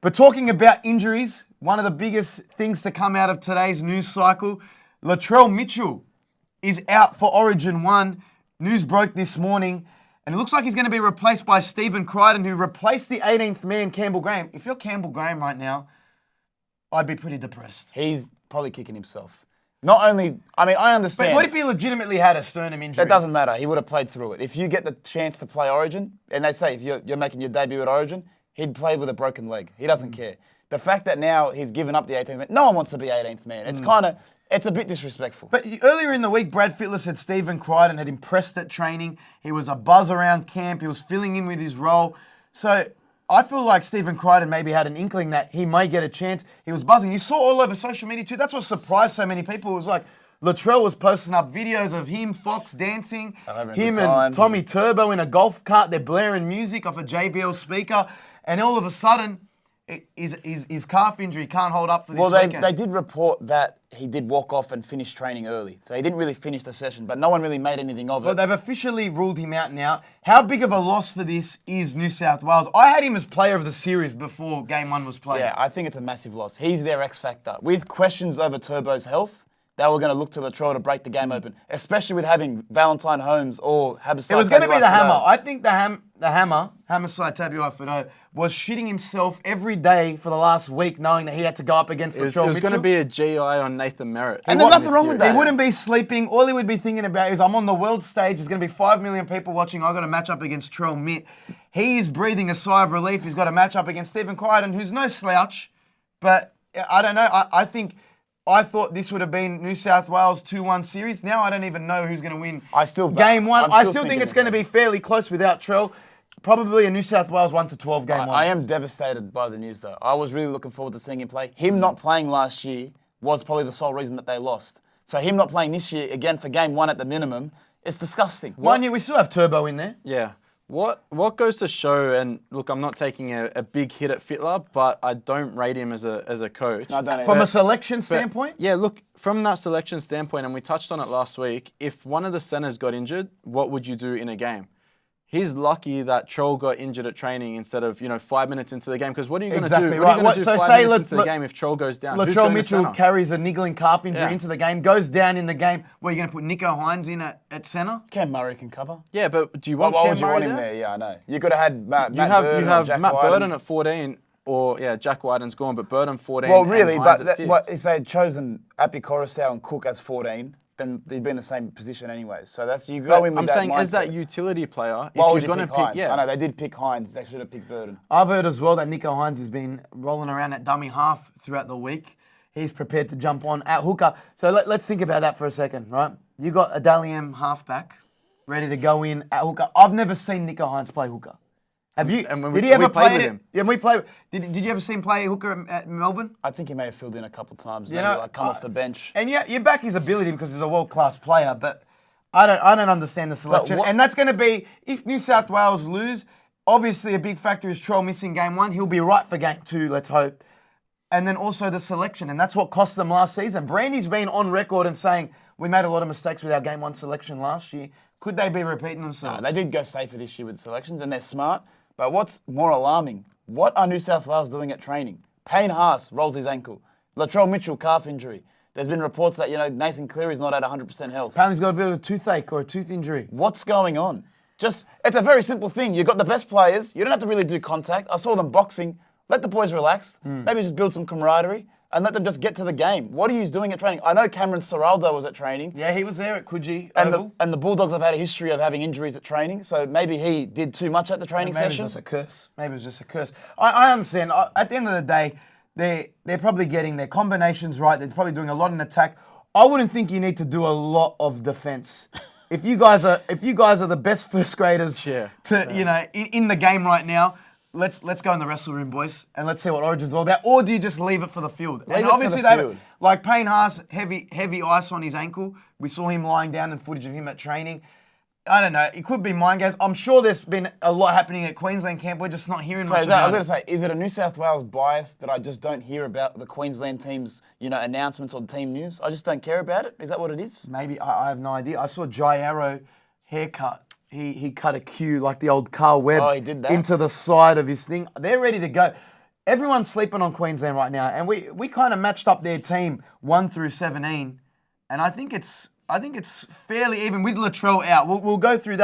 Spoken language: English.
But talking about injuries, one of the biggest things to come out of today's news cycle, Latrell Mitchell is out for Origin 1. News broke this morning, and it looks like he's going to be replaced by Stephen Crichton, who replaced the 18th man, Campbell Graham. If you're Campbell Graham right now, I'd be pretty depressed. He's probably kicking himself. Not only, I understand. But what if he legitimately had a sternum injury? It doesn't matter. He would have played through it. If you get the chance to play Origin, and they say if you're making your debut at Origin, he'd play with a broken leg. He doesn't care. The fact that now he's given up the 18th man, no one wants to be 18th man. It's a bit disrespectful. But earlier in the week, Brad Fittler said Stephen Crichton had impressed at training. He was a buzz around camp. He was filling in with his role. So I feel like Stephen Crichton maybe had an inkling that he may get a chance. He was buzzing. You saw all over social media too. That's what surprised so many people. It was like Latrell was posting up videos of him, Fox dancing, him and Tommy Turbo in a golf cart. They're blaring music off a JBL speaker. And all of a sudden, his calf injury can't hold up for this weekend. They did report that he did walk off and finish training early. So he didn't really finish the session, but no one really made anything of it. Well, they've officially ruled him out now. How big of a loss for this is New South Wales? I had him as player of the series before Game 1 was played. Yeah, I think it's a massive loss. He's their X factor. With questions over Turbo's health, they were going to look to Latrell to break the game open, especially with having Valentine Holmes or Habasai. It was going to be the hammer. I think the hammer, Habasai Tabuai-Fidow, was shitting himself every day for the last week knowing that he had to go up against Latrell Mitchell. It was going to be a GI on Nathan Merritt. And there's nothing wrong with that. He wouldn't be sleeping. All he would be thinking about is, I'm on the world stage. There's going to be 5 million people watching. I've got to match up against Trell Mitt. He is breathing a sigh of relief. He's got to match up against Stephen Crichton, who's no slouch. But I don't know. I thought this would have been New South Wales 2-1 series. Now I don't even know who's going to win Game 1. I still think it's going to be fairly close without Trell. Probably a New South Wales 1-12 Game 1. I am devastated by the news, though. I was really looking forward to seeing him play. Him not playing last year was probably the sole reason that they lost. So him not playing this year, again, for Game 1 at the minimum, it's disgusting. Mind you, we still have Turbo in there. Yeah. What goes to show, and look, I'm not taking a big hit at Fittler, but I don't rate him as a coach. No, I don't From a selection standpoint? Yeah, look, from that selection standpoint, and we touched on it last week, if one of the centers got injured, what would you do in a game? He's lucky that Trell got injured at training instead of 5 minutes into the game. Because what are you going to do? What are you going to do 5 minutes into the game if Trell goes down? Latrell Mitchell carries a niggling calf injury into the game, goes down in the game. What, are you going to put Nico Hines in at centre? Cam Murray can cover. Yeah, but do you want Why Cam would you Murray want him there? Yeah, I know. You could have had Matt You Burden have Jack Matt Wyden. Burden at 14, or Jack Wyden's gone, but Burden 14. Well, really, and Hines but at 6. if they had chosen Api Coruscant and Cook as 14, then they'd be in the same position anyways. So that's you go in with that mindset. I'm saying as that utility player, why if would you're you going pick to Hines? pick, I know they did pick Hines. They should have picked Burden. I've heard as well that Nico Hines has been rolling around at dummy half throughout the week. He's prepared to jump on at hooker. So let's think about that for a second, right? You got a Dally-M halfback ready to go in at hooker. I've never seen Nico Hines play hooker. Have you? Did he ever play with him? Yeah, we played. Did you ever see him play hooker at Melbourne? I think he may have filled in a couple of times. Maybe come off the bench. And yeah, you back his ability because he's a world-class player, but I don't understand the selection. And that's going to be, if New South Wales lose, obviously a big factor is Trell missing Game 1. He'll be right for Game 2, let's hope. And then also the selection, and that's what cost them last season. Brandy's been on record and saying, we made a lot of mistakes with our Game 1 selection last year. Could they be repeating themselves? No, they did go safer this year with selections, and they're smart. But what's more alarming, what are New South Wales doing at training? Payne Haas rolls his ankle. Latrell Mitchell, calf injury. There's been reports that, Nathan Cleary's not at 100% health. Apparently he's got a bit of a toothache or a tooth injury. What's going on? It's a very simple thing. You've got the best players. You don't have to really do contact. I saw them boxing. Let the boys relax. Maybe just build some camaraderie and let them just get to the game. What are you doing at training? I know Cameron Serraldo was at training. Yeah, he was there at Coogee. And the Bulldogs have had a history of having injuries at training, so maybe he did too much at the training session. Maybe it was just a curse. I understand. At the end of the day, they're probably getting their combinations right. They're probably doing a lot in attack. I wouldn't think you need to do a lot of defense. If you guys are the best first graders in the game right now, let's go in the wrestle room, boys, and let's see what Origin's all about. Or do you just leave it for the field? And obviously they like Payne Haas, heavy ice on his ankle. We saw him lying down and footage of him at training. I don't know. It could be mind games. I'm sure there's been a lot happening at Queensland camp. We're just not hearing much about it. I was going to say, is it a New South Wales bias that I just don't hear about the Queensland team's, announcements or team news? I just don't care about it. Is that what it is? Maybe. I have no idea. I saw Jai Arrow haircut. He cut a cue like the old Carl Webb he did that. into the side of his thing. They're ready to go. everyone's sleeping on Queensland right now, and we kind of matched up their team 1 through 17, and I think it's fairly even with Latrell out. We'll go through that.